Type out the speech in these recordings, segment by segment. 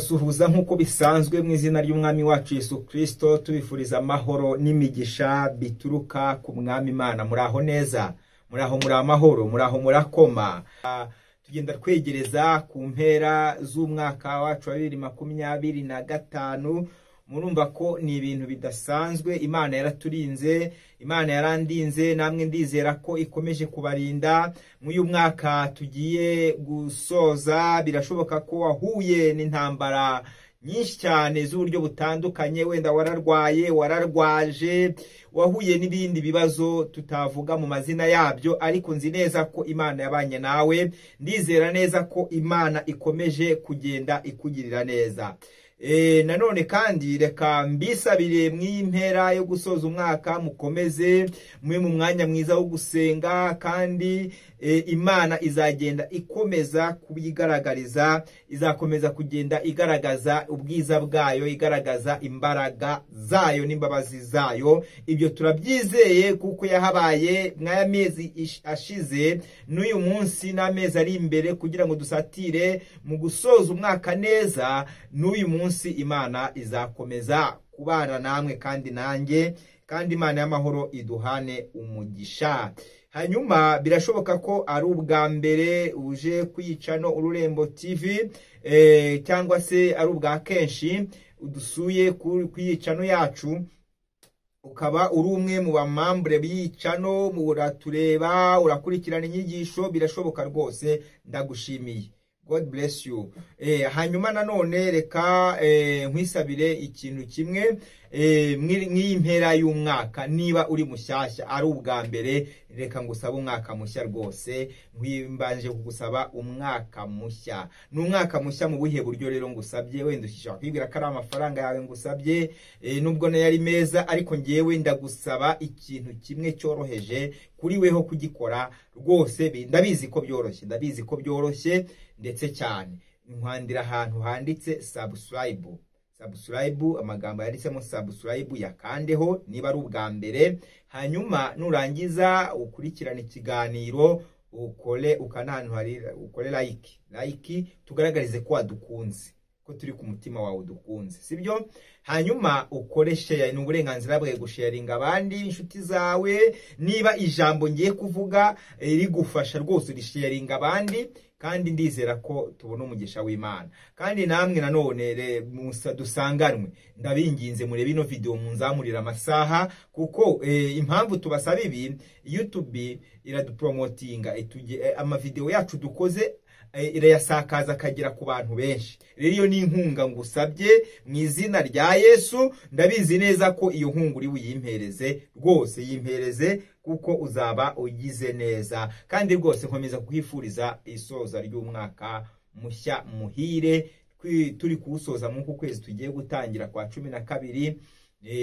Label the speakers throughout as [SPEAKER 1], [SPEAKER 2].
[SPEAKER 1] Basuhuza nk'uko bisanzwe mu izina ry'umwami wacu Yesu Kristo, tubifuriza amahoro n'imigisha bituruka ku mwami Imana. Muraho neza, muraho muri amahoro, muraho murakoma. Tugenda twegereza ku mpera z'umwaka wacu wa 2025. Murumva ko ni ibintu bidasanzwe. Imana yaraturinze, Imana yarandinze, namwe ndizera ko ikomeje kubarinda. Mu mwaka tugiye gusoza, birashoboka ko wahuye n'intambara nyinshi cyane z'uburyo butandukanye. Wenda wararwaye, wararwaje, wahuye n'ibindi bibazo tutavuga mu mazina yabyo, ariko nzi neza ko Imana yabanye nawe. Ndizera neza ko Imana ikomeje kugenda ikugirira neza. Nanone kandi reka mbisabire mw'impera yo gusoza umwaka, mukomeze mwe mu mwanya mwiza wo gusenga, kandi Imana izagenda ikomeza kubigaragariza, izakomeza kugenda igaragaza ubwiza bwayo, igaragaza imbaraga zayo n'imbabazi zayo. Ibyo turabyizeye kuko yahabaye mwaya mezi ashize n'uyu munsi n'amezi ari imbere, kugira ngo dusatire mu gusoza umwaka neza. N'uyu munsi Imana izakomeza kubana namwe kandi nanjye, kandi Imana y'amahoro iduhane umugisha. Hanyuma birashoboka ko ari ubwa mbere uje kwicano Ururembo TV, cyangwa se ari ubwa kenshi udusuye kwicano yacu, ukaba uri umwe mu bamambure b'icano, uratureba, urakurikirana inyigisho, birashoboka rwose, ndagushimiye. God bless you. Hanyuma nanone reka nkwisabire ikintu kimwe, mw'impera y'umwaka, niba uri mushyashya ari ubwa mbere, reka ngusaba umwaka mushya rwose. Nkwimbanje kugusaba umwaka mushya. N'umwaka mushya mu buhe buryo rero ngusabye? Wenda ushishaka kwibwira ko ari amafaranga yawe ngusabye, nubwo nayo ari meza, ariko ngewe ndagusaba ikintu kimwe cyoroheje kuri weho kugikora rwose. Ndabizi ko byoroshye, ndetse cyane. Nkwandira ahantu handitse subscribe, amagambo yanditsemo subscribe, yakandeho niba ari ubwa mbere. Hanyuma nurangiza ukurikirana ikiganiro, ukore like, tugaragarize ko wadukunze, ko turi ku mutima wawe dukunze, sibyo? Hanyuma ukore share, ni uburenganzira bwawe gusharinga abandi inshuti zawe. Niba ijambo ngiye kuvuga rigufasha rwose, risharinga abandi, kandi ndizera ko tubona umugisha w'Imana. Kandi namwe nanone dusanganwe, ndabinginze murebe ino video munzamurira amasaha, kuko impamvu tubasaba ibi, YouTube iradupromotinga, ama video yacu dukoze irayasakaza akagera ku bantu benshi. Rero iyo ni inkunga ngusabye mu izina rya Yesu. Ndabizi neza ko iyo nkunga uri buyimpereze, rwose yimpereze, kuko uzaba ugize neza. Kandi rwose nkomeza kwifuriza isoza ry'umwaka mushya muhire. Turi kuwusoza mu kwezi tugiye gutangira kwa 12,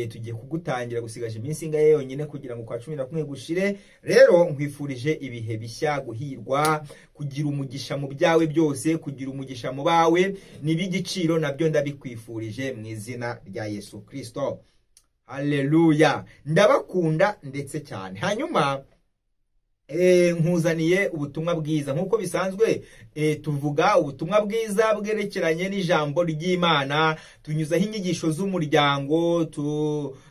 [SPEAKER 1] tugiye kugutangira, gusigaje iminsi ingahe yonyine kugira ngo kwa 11 gushire. Rero nkwifurije ibihe bishya, guhirwa, kugira umugisha mu byawe byose, kugira umugisha mu bawe, n'ibigiciro nabyo ndabikwifurije mu izina rya Yesu Kristo. Haleluya. Ndabakunda ndetse cyane. Hanyuma nkuzaniye ubutumwa bwiza. Nkuko bisanzwe tuvuga ubutumwa bwiza bwerekeranye n'ijambo ry'Imana, tunyuzaho inyigisho z'umuryango,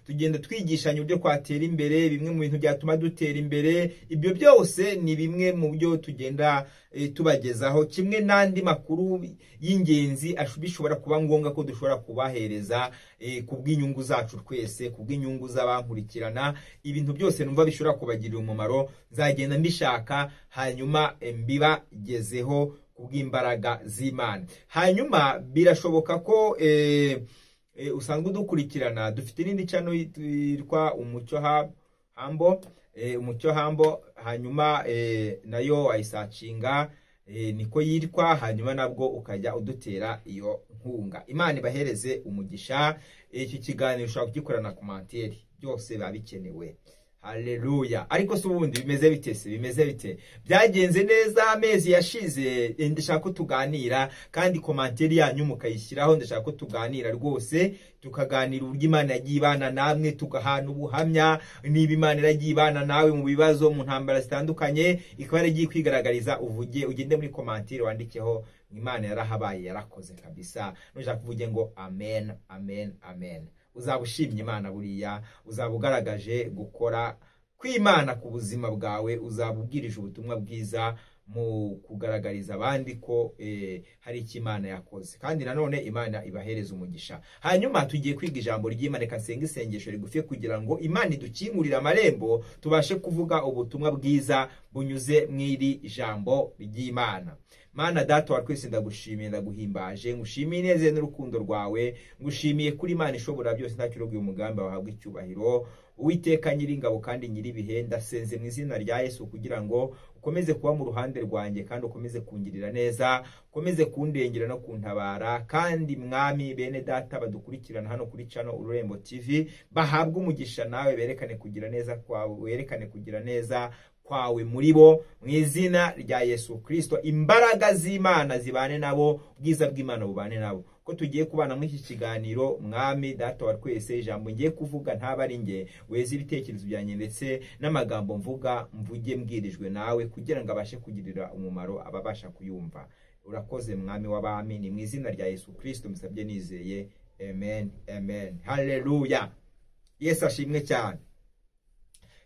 [SPEAKER 1] tugenda twigishanya uburyo twatera imbere, bimwe mu bintu byatuma dutera imbere. Ibyo byose ni bimwe mu byo tugenda tubagezaho, kimwe n'andi makuru y'ingenzi bishobora kuba ngombwa ko dushobora kubahereza kubw'inyungu zacu twese, kubw'inyungu z'abankurikirana. Ibintu byose numva bishobora kubagirira umumaro, nzagenda mbishaka, hanyuma mbibagezeho kubw'imbaraga z'Imana. Hanyuma birashoboka ko usanzwe udukurikirana, dufite n'indi channel yitwa Umucyo Hambo, hanyuma nayo ayisacinga, niko yitwa. Hanyuma nabwo ukajya udutera iyo nkunga. Imana ibahereze umugisha. Iki kiganiro ushobora kugikorana commentaire, byose babikenewe. Haleluya. Ariko se ubundi bimeze bite? Byagenze neza amezi yashize? Ndashaka ko tuganira, kandi commentaire yanyu mukayishyiraho. Ndashaka ko tuganira rwose, tukaganira uburyo Imana yagiye ibana namwe, tukahana ubuhamya. Niba Imana yagiye ibana nawe mu bibazo, mu ntambara zitandukanye, ikaba yaragiye kwigaragariza, ugende muri commentaire wandikeho Imana yarahabaye yarakoze kabisa. Nushaka kuvuge ngo amen amen amen. Uzabushimye Imana buriya, uzabugaragaje gukora kw'Imana ku buzima bwawe, uzabubwirije ubutumwa bwiza mu kugaragariza abandi ko hari icyo Imana yakoze. Kandi nanone Imana ibahereza umugisha. Hanyuma tugiye kwiga ijambo ry'Imana. Reka nsenga isengesho rigufi kugira ngo Imana idukingurire amarembo tubashe kuvuga ubutumwa bwiza bunyuze mw'iri ijambo ry'Imana. Mana Data wa twese, ndagushimiye ndaguhimbaje, ngushimiye neza n'urukundo rwawe, ngushimiye kuri Imana ishobora byose ntakiroguye umugambi wahabwa icyubahiro. Uwiteka Nyiringabo kandi Nyiribihe, ndasenze mu izina rya Yesu kugira ngo ukomeze kuba mu ruhande rwanjye kandi ukomeze kungirira neza, ukomeze kundengera no kuntabara. Kandi Mwami, bene Data badukurikirana hano kuri channel Ururembo TV bahabwa umugisha nawe, berekane kugira neza kwawe, werekane kugira neza kwawe muri bo mu izina rya Yesu Kristo. Imbaraga z'Imana zibane nabo, ubwiza bw'Imana bubane nabo. Ko tugiye kubana muri iki kiganiro, Mwami Data wa twese, ijambo ngiye kuvuga ntaba ari nge, weze ibitekerezo byanjye ndetse n'amagambo mvuga mvuge mbwirijwe nawe kugira ngo abashe kugirira umumaro ababasha kuyumva. Urakoze Mwami w'abami, ni mu izina rya Yesu Kristo musabye nizeye, amen amen. Haleluya. Yesu ashimwe cyane.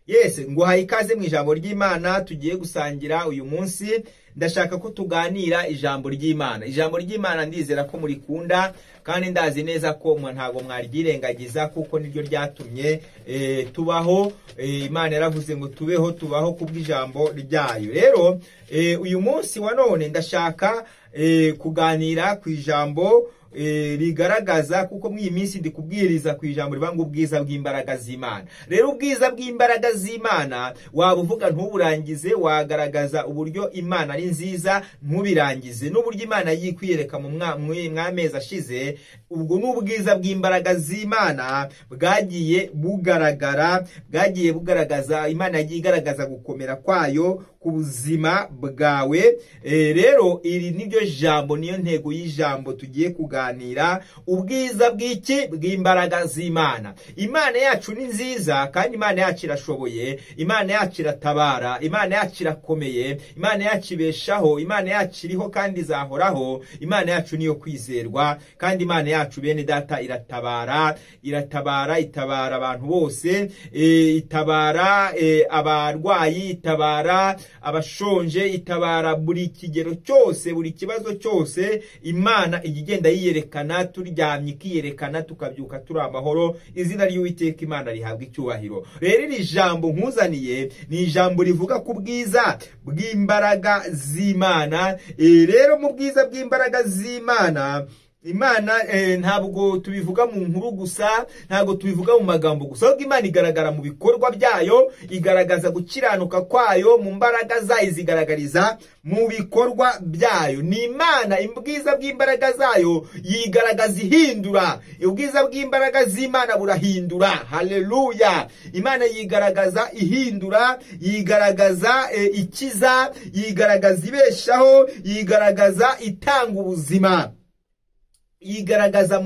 [SPEAKER 1] Yes, nguhaye ikaze mu ijambo ry'Imana tugiye gusangira uyu munsi. Ndashaka ko tuganira ijambo ry'Imana. Ijambo ry'Imana ndizera ko murikunda kandi ndazi neza ko ntago mwaryirengagiza, kuko niryo ryatumye tubaho. Imana yaravuze ngo tubaho kubw'ijambo ryayo. Rero uyu munsi wa none ndashaka kuganira ku ijambo rigaragaza, kuko mw'iyi minsi ndi kubwiriza ku ijambo rivanga ubwiza bw'imbaraga z'Imana. Rero ubwiza bw'imbaraga z'Imana wabuvuga ntuburangize, wagaragaza uburyo Imana ari nziza ntubirangize, n'uburyo Imana yikwiyereka mu mwamezi ashize. Ubwo n'ubwiza bw'imbaraga z'Imana bwagiye bugaragaza, Imana yagiye igaragaza gukomera kwayo ku buzima bwawe. Rero iri niryo jambo, niyo ntego y'ijambo tugiye kuganira, ubwiza bw'imbaraga z'Imana. Imana yacu ni nziza kandi Imana yacu irashoboye, Imana yacu iratabara, Imana yacu irakomeye, Imana yacu ibeshaho, Imana yacu iriho kandi izahoraho. Imana yacu niyo kwizerwa kandi Imana yacu bene Data itabara abantu bose, itabara abarwayi, itabara abashonje, itabara buri kigero cyose, buri kibazo cyose. Imana igenda yiyerekana, turyamye ikiyerekana, tukabyuka turi amahoro. Izina ry'Uwiteka Imana rihabwa icyubahiro. Rero iri jambo nkuzaniye ni ijambo rivuga ku bwiza bw'imbaraga z'Imana. Rero mu bwiza bw'imbaraga z'Imana, Imana ntabwo tubivuga mu nkuru gusa, ntabwo tubivuga mu magambo gusa, ahubwo Imana igaragara mu bikorwa byayo, igaragaza gukiranuka kwayo, mu mbaraga zayo zigaragariza mu bikorwa byayo. Ni Imana, ubwiza bw'imbaraga zayo yigaragaza ihindura. Ubwiza bw'imbaraga z'Imana burahindura. Haleluya. Imana yigaragaza ihindura, yigaragaza ikiza, yigaragaza ibeshaho, yigaragaza itanga ubuzima, yigaragaza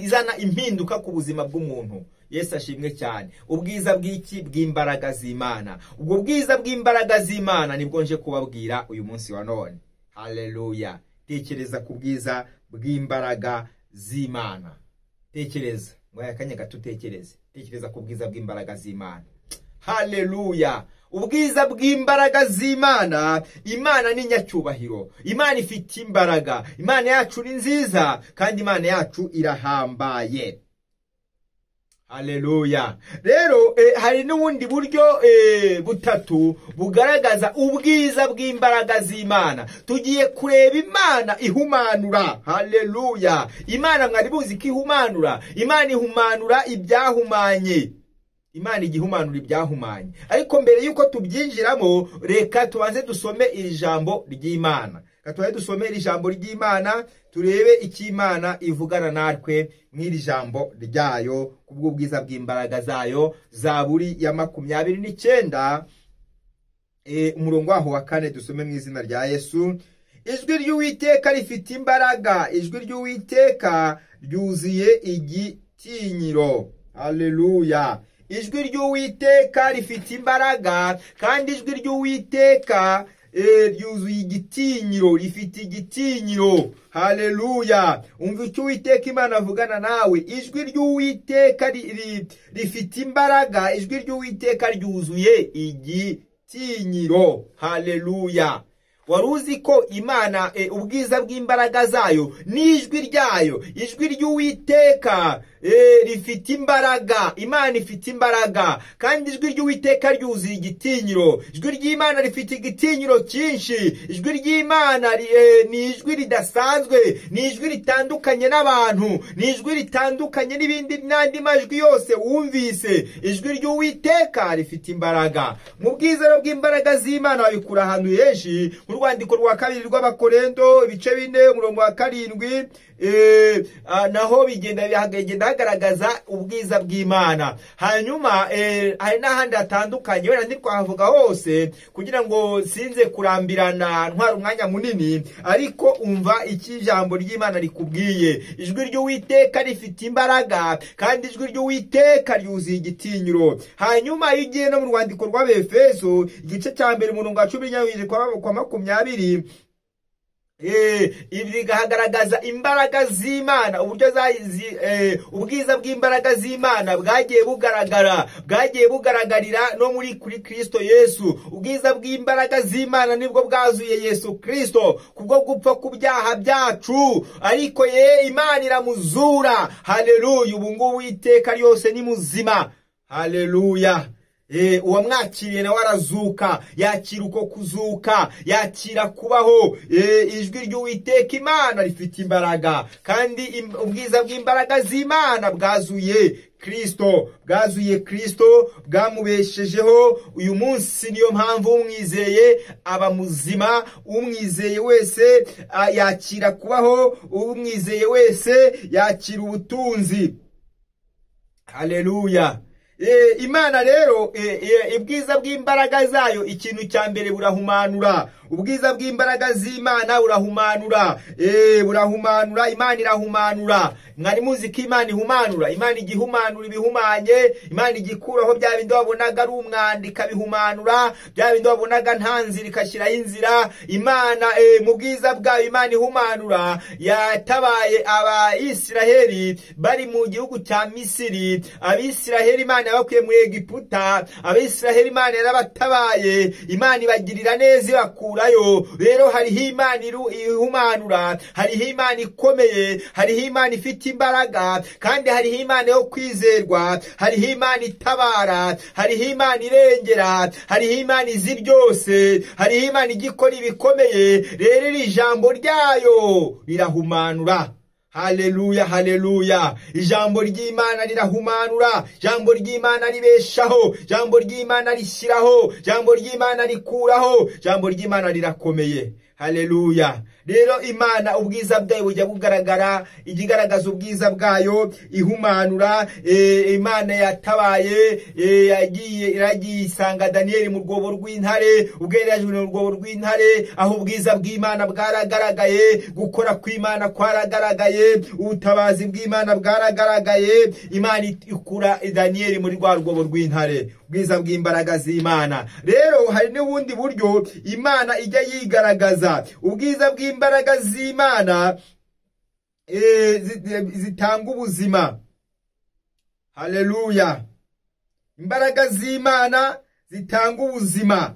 [SPEAKER 1] izana impinduka ku buzima bw'umuntu. Yesu ashimwe cyane. Ubwiza bw'imbaraga z'Imana. Ubwo bwiza bw'imbaraga z'Imana nibwo nje kubabwira uyu munsi wa none. Haleluya. Tekereza ku bwiza bw'imbaraga z'Imana. Tekereza. Ngoya akanya gato utekereze. Tekereza ku bwiza bw'imbaraga z'Imana. Haleluya. Ubwiza bw'imbaraga z'Imana. Imana ni nyacyubahiro, Imana ifite imbaraga, Imana yacu ni nziza kandi Imana yacu irahambaye. Haleluya. Rero hari n'ubundi buryo butatu bugaragaza ubwiza bw'imbaraga z'Imana. Tugiye kureba Imana ihumanura. Haleluya. Imana mwari buzi ko ihumanura. Imana ihumanura ibyahumanye. Imana igihumanura ibyahumanye. Ariko mbere yuko tubyinjiramo, reka tubanze dusome iri jambo ry'Imana. Katubaye dusome iri jambo ry'Imana, turebe iki Imana ivugana natwe mw'iri jambo ryayo kubw'ubwiza bw'imbaraga zayo. Zaburi ya 29 umurongo waho wa 4, dusome mu izina rya Yesu. Ijwi ry'Uwiteka rifite imbaraga, ijwi ry'Uwiteka ryuzuye igitinyiro. Haleluya. Ijwi ry'Uwiteka rifite imbaraga kandi ijwi ry'Uwiteka ryuzuye igitinyiro, rifite igitinyiro. Haleluya. Umva icyo Uwiteka Imana avugana nawe. Ijwi ry'Uwiteka rifite imbaraga, ijwi ry'Uwiteka ryuzuye igitinyiro. Haleluya. Wari uzi ko Imana ubwiza bw'imbaraga zayo n'ijwi ryayo, ijwi ry'Uwiteka rifite imbaraga. Imana ifite imbaraga kandi ijwi ry'Uwiteka ryuzuye igitinyiro. Ijwi ry'Imana rifite igitinyiro cyinshi. Ijwi ry'Imana ni ijwi ridasanzwe, ni ijwi ritandukanye n'abantu, ni ijwi ritandukanye n'andi majwi yose wumvise. Ijwi ry'Uwiteka rifite imbaraga. Mu bwizero bw'imbaraga z'Imana babikura ahantu henshi. Mu rwandiko rwa 2 rw'Abakorinto ibice 4 umurongo wa 7 naho bigenda hagaragaza ubwiza bw'Imana. Hanyuma hari n'ahandi hatandukanye, wenda ntitwahavuga hose kugira ngo sinze kurambirana ntwara umwanya munini, ariko umva iki ijambo ry'Imana rikubwiye. Ijwi ry'Uwiteka rifite imbaraga kandi ijwi ry'Uwiteka ryuzuye igitinyiro. Hanyuma iyo ugiye no mu rwandiko rw'Abefeso igice cya 1 umurongo wa 10 kwa 20, ibi bigahagaragaza imbaraga z'Imana, uburyo ubwiza bw'imbaraga z'Imana bwagiye bugaragarira no kuri Kristo Yesu. Ubwiza bw'imbaraga z'Imana nibwo bwazuye Yesu Kristo kubwo gupfa ku byaha byacu, ariko Imana iramuzura. Haleluya. Ubu ngubu iteka ryose ni muzima. Haleluya. Uwamwakiriye nawe arazuka, yakira uko kuzuka, yakira kubaho. Ijwi ry'Uwiteka Imana rifite imbaraga kandi ubwiza bw'imbaraga z'Imana bwazuye Kristo, bwamubeshejeho. Uyu munsi niyo mpamvu umwizeye aba muzima, umwizeye wese yakira kubaho, umwizeye wese yakira ubutunzi. Haleluya. Imana rero ubwiza bw'imbaraga zayo ikintu cya mbere burahumanura. Ubwiza bw'imbaraga z'Imana burahumanura. Imana irahumanura. Mwari muzi ko Imana ihumanura. Imana igihumanura ibihumanye. Imana igikuraho bya bindi wabonaga ari umwanda ikabihumanura, bya bindi wabonaga nta nzira ikashyiraho inzira. Imana mu bwiza bwayo Imana ihumanura. Yatabaye Abayisiraheli bari mu gihugu cya Misiri. Abisiraheli Imana yabakuye muri Egiputa. Abisiraheli Imana yarabatabaye. Imana ibagirira neza ibakurayo. Rero hariho Imana ihumanura, hariho Imana ikomeye, hariho Imana ifite imbaraga, kandi hariho Imana yo kwizerwa, hariho Imana itabara, hariho Imana irengera, hariho Imana izi byose, hariho Imana igikora ibikomeye. Rero iri jambo ryayo rirahumanura. Haleluya, haleluya. Ijambo ry'Imana rirahumanura, ijambo ry'Imana ribeshaho, ijambo ry'Imana rishyiraho, ijambo ry'Imana rikuraho, ijambo ry'Imana rirakomeye. Haleluya. Rero Imana ubwiza bwayo bujya bugaragara, igigaragaza ubwiza bwayo ihumanura. Imana yatabaye, iragiye isanga Daniyeli mu rwobo rw'intare, ubwerejwe mu rwobo rw'intare, aho ubwiza bw'Imana bwaragaragaye, gukora kw'Imana kwaragaragaye, ubutabazi bw'Imana bwaragaragaye. Imana ikura Daniyeli muri rwa rwobo rw'intare. Ubwiza bw'imbaraga z'Imana. Rero hari n'ubundi buryo Imana ijya yigaragaza. Ubwiza bw'imbaraga z'Imana zitanga ubuzima. Haleluya. Imbaraga z'Imana zitanga ubuzima.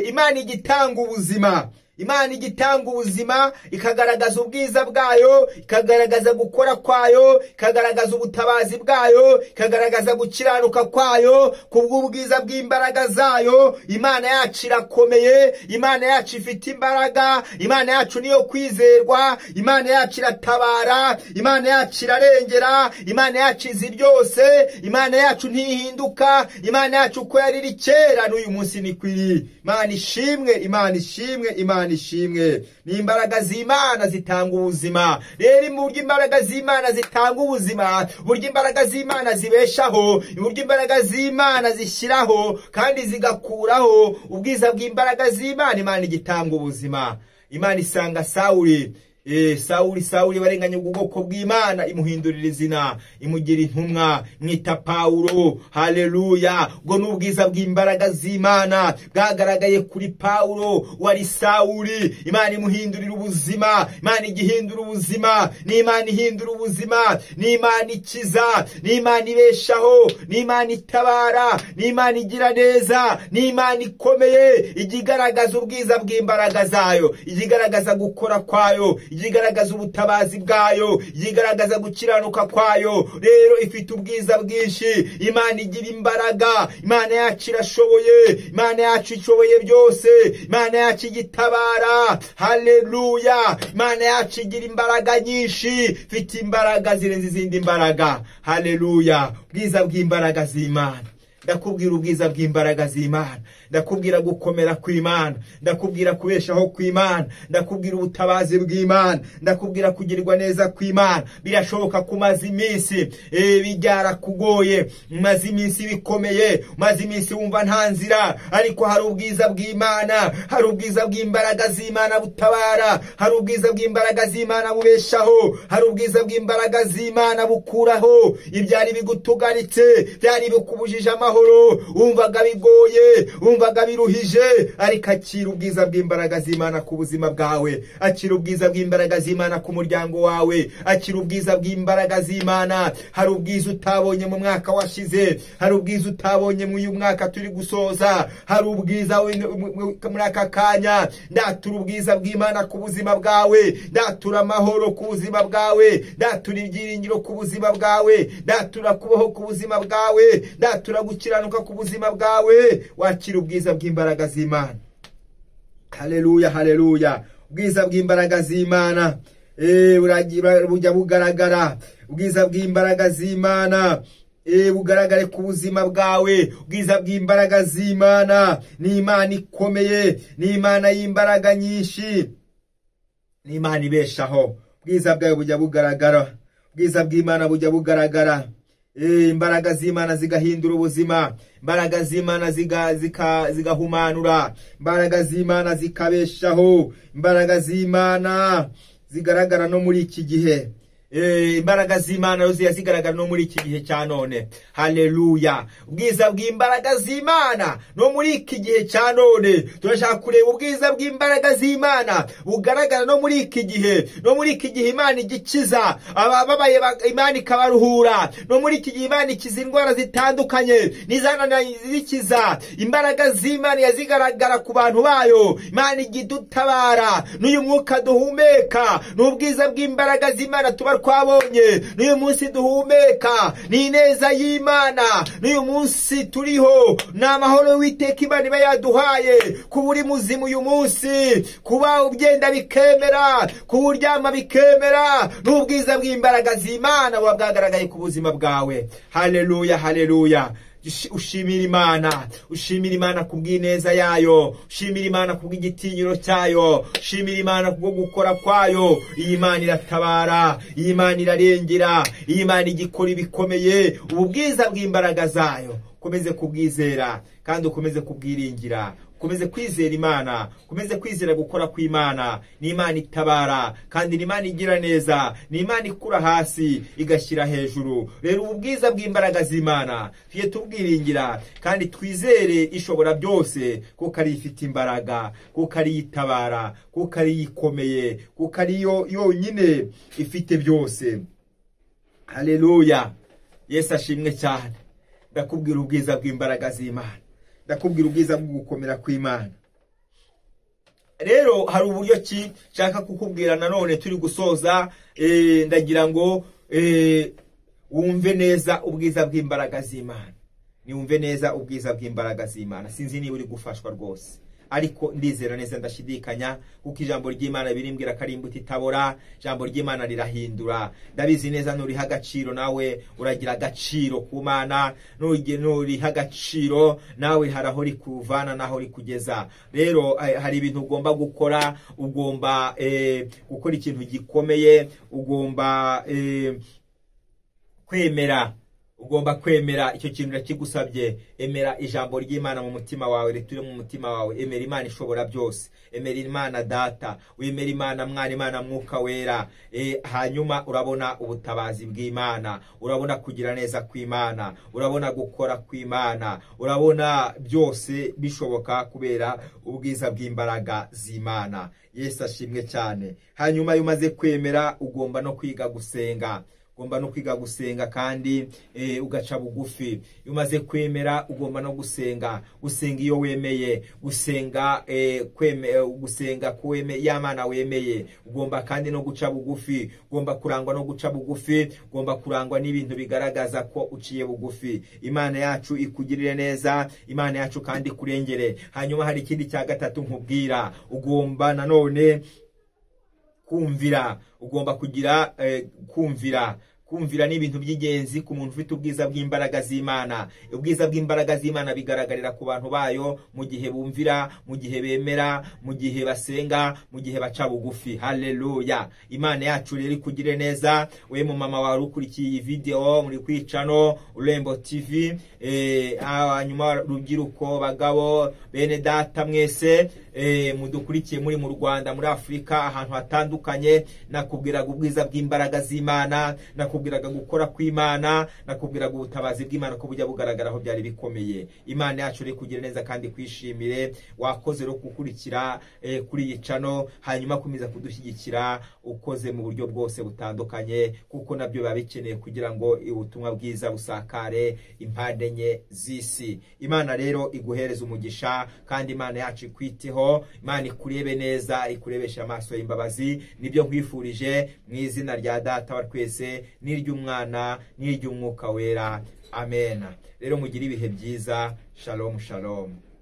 [SPEAKER 1] Imana igitanga ubuzima. Imana igitanga ubuzima, ikagaragaza ubwiza bwayo, ikagaragaza gukora kwayo, ikagaragaza ubutabazi bwayo, ikagaragaza gukiranuka kwayo kubw'ubwiza bw'imbaraga zayo. Imana yacu irakomeye, Imana yacu ifite imbaraga, Imana yacu niyo kwizerwa, Imana yacu iratabara, Imana yacu irarengera, Imana yacu izi byose, Imana yacu ntihinduka, Imana yacu uko yari kera n'uyu munsi ni kwiri. Imana ishimwe, Imana ishimwe, Imana ishimwe. Ni imbaraga z'Imana zitanga ubuzima. Rero mu buryo imbaraga z'Imana zitanga ubuzima, buryo imbaraga z'Imana zibeshaho, buryo imbaraga z'Imana zishyiraho kandi zigakuraho, ubwiza bw'imbaraga z'Imana. Imana igitanga ubuzima. Imana isanga Sawuli Sawuli barenganya ubwoko bw'Imana, imuhindurira izina, imugira intumwa, mwita Pawulo. Haleluya. Ngo n'ubwiza bw'imbaraga z'Imana bwagaragaye kuri Pawulo wari Sawuli. Imana imuhindurira ubuzima. Imana igihindura ubuzima. Ni Imana ihindura ubuzima. Ni Imana ikiza. Ni Imana ibeshaho. Ni Imana itabara. Ni Imana igira neza. Ni Imana ikomeye. Igigaragaza ubwiza bw'imbaraga zayo. Igigaragaza gukora kwayo. Igigaragaza ubutabazi bwayo. Igigaragaza gukiranuka kwayo. Rero ifite ubwiza bwinshi. Imana igira imbaraga. Imana yacu irashoboye. Imana yacu ishoboye byose. Imana yacu igitabara. Haleluya. Imana yacu igira imbaraga nyinshi. Ifite imbaraga zirenze izindi mbaraga. Haleluya. Ubwiza bw'imbaraga z'Imana. Ndakubwira ubwiza bw'imbaraga z'Imana. Ndakubwira gukomera kw'Imana. Ndakubwira kubeshaho kw'Imana. Ndakubwira ubutabazi bw'Imana. Ndakubwira kugirirwa neza kw'Imana. Birashoboka kumaza iminsi bijyara kugoye, maze iminsi bikomeye, maze iminsi wumva nta nzira, ariko hari ubwiza bw'Imana, hari ubwiza bw'imbaraga z'Imana butabara, hari ubwiza bw'imbaraga z'Imana bubeshaho, hari ubwiza bw'imbaraga z'Imana bukuraho ibyari bigutugaritse, byari bikubujije amahoro, wumvaga bigoye, wumvaga biruhije, ariko akira ubwiza bw'imbaraga z'Imana ku buzima bwawe. Akira ubwiza bw'imbaraga z'Imana ku muryango wawe. Akira ubwiza bw'imbaraga z'Imana. Hari ubwiza utabonye mu mwaka washize, hari ubwiza utabonye mu uyu mwaka turi gusoza, hari ubwiza muri aka kanya. Ndatura ubwiza bw'Imana ku buzima bwawe. Ndatura amahoro ku buzima bwawe. Ndatura ibyiringiro ku buzima bwawe. Ndatura kubaho ku buzima bwawe. Ndatura gukiranuka ku buzima bwawe. Wakira ubwiza bw'imbaraga z'Imana. Haleluya, haleluya. Ubwiza bw'imbaraga z'Imana bujya bugaragara. Ubwiza bw'imbaraga z'Imana bugaragare ku buzima bwawe. Ubwiza bw'imbaraga z'Imana. Ni Imana ikomeye, ni Imana y'imbaraga nyinshi, ni Imana ibeshaho. Ubwiza bwawe bujya bugaragara. Ubwiza bw'Imana bujya bugaragara. Imbaraga z'Imana zigahindura ubuzima. Imbaraga z'Imana zigahumanura. Imbaraga z'Imana zikabeshaho. Imbaraga z'Imana zigaragara no muri iki gihe. Imbaraga z'Imana zigaragara no muri iki gihe cya none. Haleluya. Ubwiza bw'imbaraga z'Imana no muri iki gihe cya none. Turashaka kureba ubwiza bw'imbaraga z'Imana bugaragara no muri iki gihe. No muri iki gihe Imana igikiza ababaye, Imana ikabaruhura. No muri iki gihe Imana ikiza indwara zitandukanye n'izananiye zikiza. Imbaraga z'Imana yazigaragara ku bantu bayo. Imana igidutabara. N'uyu mwuka duhumeka n'ubwiza bw'imbaraga z'Imana tuba twabonye. N'uyu munsi duhumeka ni ineza y'Imana. N'uyu munsi turiho ni amahoro w'Iteka Imana iba yaduhaye. Kuba uri muzima uyu munsi, kuba ugenda bikemera, kuba uryama bikemera, n'ubwiza bw'imbaraga z'Imana buba bwagaragaye ku buzima bwawe. Haleluya, haleluya. Ushimira Imana. Ushimira Imana kubw'ineza yayo. Ushimira Imana kubw'igitinyiro cyayo. Ushimira Imana kubwo gukora kwayo. Iyi Imana iratabara. Iyi Imana irarengera. Iyi Imana igikora ibikomeye. Ubu bwiza bw'imbaraga zayo ukomeze kubwizera kandi ukomeze kubwiringira. Ukomeze kwizera Imana. Ukomeze kwizera gukora kw'Imana. Ni Imana itabara kandi ni Imana igira neza. Ni Imana ikura hasi igashyira hejuru. Rero ubu bwiza bw'imbaraga z'Imana tuye tubwiringira kandi twizere ishobora byose, kuko ari ifite imbaraga, kuko ari itabara, kuko ari ikomeye, kuko ari yonyine ifite byose. Haleluya. Yesu ashimwe cyane. Ndakubwira ubwiza bw'imbaraga z'Imana. Ndakubwira ubwiza bwo gukomera kw'Imana. Rero hari uburyo ki nshaka kukubwira nanone turi gusoza. Ndagira ngo wumve neza ubwiza bw'imbaraga z'Imana. Niwumve neza ubwiza bw'imbaraga z'Imana. Sinzi niba uri gufashwa rwose, ariko ndizera neza ndashidikanya, kuko ijambo ry'Imana birimbwira ko ari imbuto itabora. Ijambo ry'Imana rirahindura. Ndabizi neza nuriha agaciro nawe uragira agaciro ku Mana. Nuriha agaciro nawe haraho rikuvana naho rikugeza. Rero hari ibintu ugomba gukora. Ugomba gukora ikintu gikomeye. Ugomba kwemera ugomba kwemera icyo kintu kigusabye. Emera ijambo ry'Imana mu mutima wawe, riture mu mutima wawe. Emera Imana ishobora byose, emera Imana Data, wemera Imana Mwana, Imana Mwuka Wera. Hanyuma urabona ubutabazi bw'Imana, urabona kugira neza kw'Imana, urabona gukora kw'Imana, urabona byose bishoboka kubera ubwiza bw'imbaraga z'Imana. Yesu ashimwe cyane. Hanyuma iyo umaze kwemera ugomba no kwiga gusenga, ugomba no kwiga gusenga kandi ugaca bugufi. Iyo umaze kwemera ugomba no gusenga, gusenga iyo wemeye, gusenga gusenga kweme y'Imana wemeye. Ugomba kandi no guca bugufi, ugomba kurangwa no guca bugufi, ugomba kurangwa n'ibintu bigaragaza ko uciye bugufi. Imana yacu ikugirire neza, Imana yacu kandi kurengere. Hanyuma hari ikindi cya gatatu nkubwira, ugomba nanone kumvira. Ugomba kugira kumvira ni ibintu by'ingenzi ku muntu ufite ubwiza bw'imbaraga z'Imana. Ubwiza bw'imbaraga z'Imana bigaragarira ku bantu bayo mu gihe bumvira, mu gihe bemera, mu gihe basenga, mu gihe baca bugufi. Haleluya. Imana yacu rero ikugire neza. We mu mama wawe ukurikiye iyi video muri kwicano Urembo TV, hanyuma rubyiruko, bagabo, bene data mwese mudukurikiye muri mu Rwanda, muri Afrika, ahantu hatandukanye, nakubwiraga ubwiza bw'imbaraga z'Imana, nakubwiraga gukora kw'Imana, nakubwiraga ubutabazi bw'Imana ko bujya bugaragaraho byari bikomeye. Imana yacu rero kugira neza kandi kwishimire. Wakoze rero gukurikira kuri iyi channel, hanyuma kumiza kudushyigikira ukoze mu buryo bwose butandukanye, kuko nabyo biba bikeneye kugira ngo ubutumwa bwiza busakare impande enye z'isi. Imana rero iguhereza umugisha kandi Imana yacu ikwiteho, Imana ikurebe neza, ikurebesha amaso y'imbabazi. Nibyo nkwifurije mu izina rya Data wa twese, n'iry'Umwana, n'iry'Umwuka Wera. Amen. Rero mugire ibihe byiza. Shalom shalom.